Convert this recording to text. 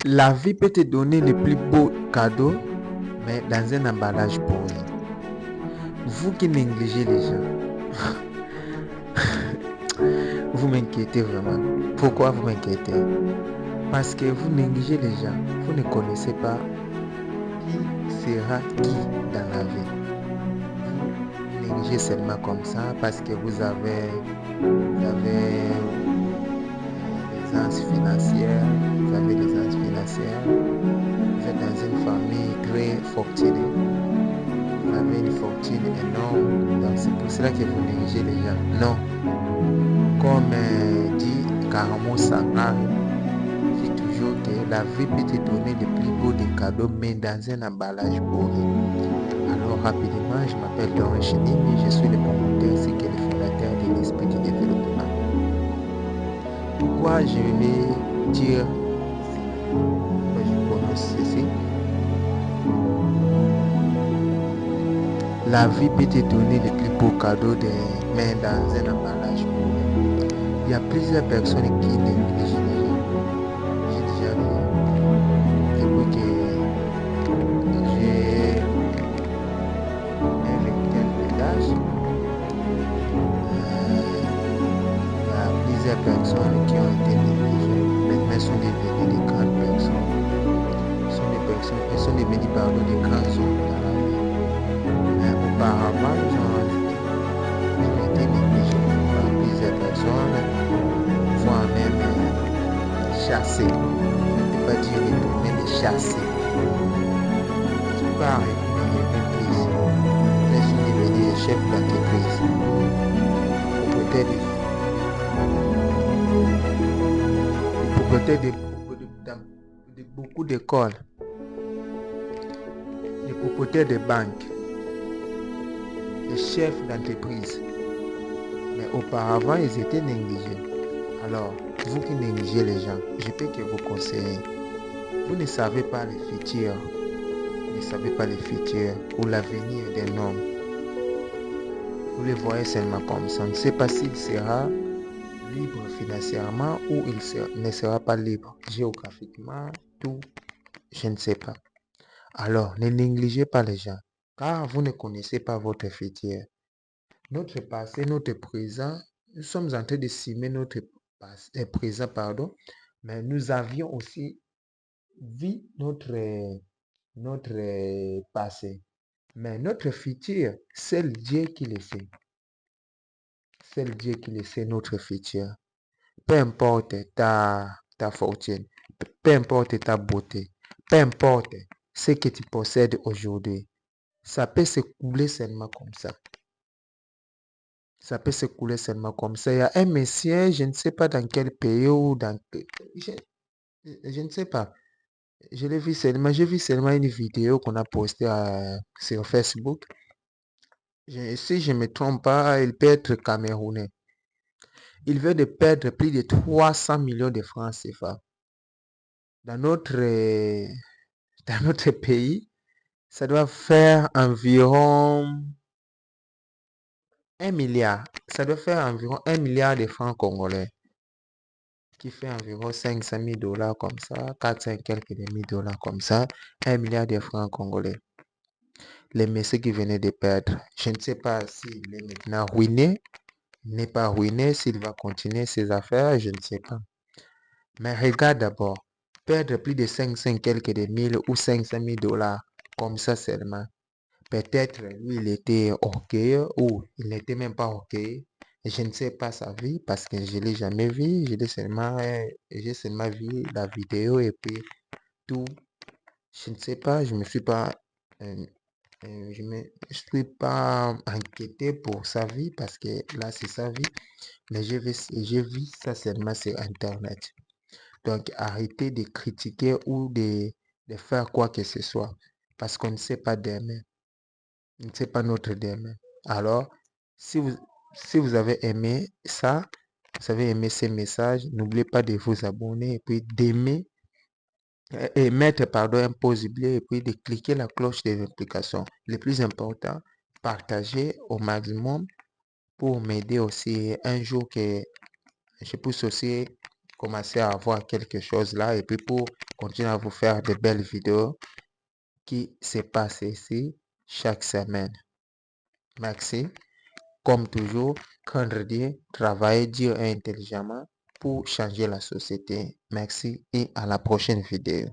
La vie peut te donner le plus beau cadeau, mais dans un emballage pourri. Vous qui négligez les gens, vous m'inquiétez vraiment. Pourquoi vous m'inquiétez? Parce que vous négligez les gens. Vous ne connaissez pas qui sera qui dans la vie. Vous négligez seulement comme ça parce que vous avez des anses financières. Vous avez des anses financières. Vous êtes dans une famille très fortunée. Vous avez une fortune énorme. Donc c'est pour cela que vous négligez les gens. Non. Comme dit Karamo Sangare, dit toujours que la vie peut te donner le plus beau des cadeaux, mais dans un emballage pourri. Alors rapidement, je m'appelle Dorin Chenimi, je suis le promoteur ainsi que le fondateur de l'Esprit du développement. Pourquoi je vais dire, pourquoi je prononce ceci? La vie peut te donner le plus beau cadeau, mais dans un emballage pourri. Il y a plusieurs personnes qui négligent les gens. J'ai déjà vu. Depuis que j'ai un vingtaine d'âge, il y a plusieurs personnes qui ont été négligées. Maintenant, sont devenues des grandes personnes. Elles sont devenues des grands hommes dans la vie. Mais auparavant, ils ont été négligés par plusieurs personnes, voire même chassés. Je ne peux pas dire retourner, mais chassés. Tu pars une entreprise. Elles sont devenues des chefs d'entreprise. Propriétaires de beaucoup d'écoles, des propriétaires de banques, des chefs d'entreprise. Mais auparavant, ils étaient négligés. Alors, vous qui négligez les gens, je peux que vous conseiller. Vous ne savez pas le futur. Vous ne savez pas le futur ou l'avenir d'un homme. Vous le voyez seulement comme ça. On ne sait pas s'il sera libre financièrement ou il ne sera pas libre géographiquement, tout, je ne sais pas. Alors, ne négligez pas les gens, car vous ne connaissez pas votre futur. Notre passé, notre présent, nous sommes en train de cimer notre présent, mais nous avions aussi vu notre passé. Mais notre futur, c'est Dieu qui le sait. C'est Dieu qui le sait, notre futur. Peu importe ta fortune, peu importe ta beauté, peu importe ce que tu possèdes aujourd'hui, ça peut se couler seulement comme ça. Ça peut se couler seulement comme ça. Il y a un monsieur, je ne sais pas dans quel pays ou je ne sais pas. J'ai vu seulement une vidéo qu'on a postée sur Facebook. Si je ne me trompe pas, il peut être camerounais. Il veut de perdre plus de 300 millions de francs CFA. Dans notre pays, ça doit faire environ 1 milliard. Ça doit faire environ 1 milliard de francs congolais, qui fait environ 500 000 dollars comme ça, 400 quelques demi dollars comme ça, 1 milliard de francs congolais. Les messieurs qui venaient de perdre, je ne sais pas s'il est maintenant ruiné, n'est pas ruiné, s'il va continuer ses affaires, je ne sais pas. Mais regarde d'abord, perdre plus de 500 quelques de mille ou 500 000 dollars, comme ça seulement. Peut-être lui, il était orgueilleux ou il n'était même pas orgueilleux. Je ne sais pas sa vie parce que je ne l'ai jamais vu. J'ai seulement vu la vidéo et puis tout. Je ne sais pas, euh, je me suis pas inquiété pour sa vie parce que là, c'est sa vie. Mais j'ai vu ça seulement sur Internet. Donc, arrêtez de critiquer ou de faire quoi que ce soit parce qu'on ne sait pas demain. On ne sait pas notre demain. Alors, si vous avez aimé ça, vous avez aimé ces messages, n'oubliez pas de vous abonner et puis d'aimer et mettre un pouce bleu et puis de cliquer la cloche des notifications. Le plus important, partagez au maximum pour m'aider aussi un jour que je puisse aussi commencer à avoir quelque chose là et puis pour continuer à vous faire de belles vidéos qui se passent ici chaque semaine. Merci. Comme toujours, craindre Dieu, travailler dur et intelligemment pour changer la société. Merci et à la prochaine vidéo.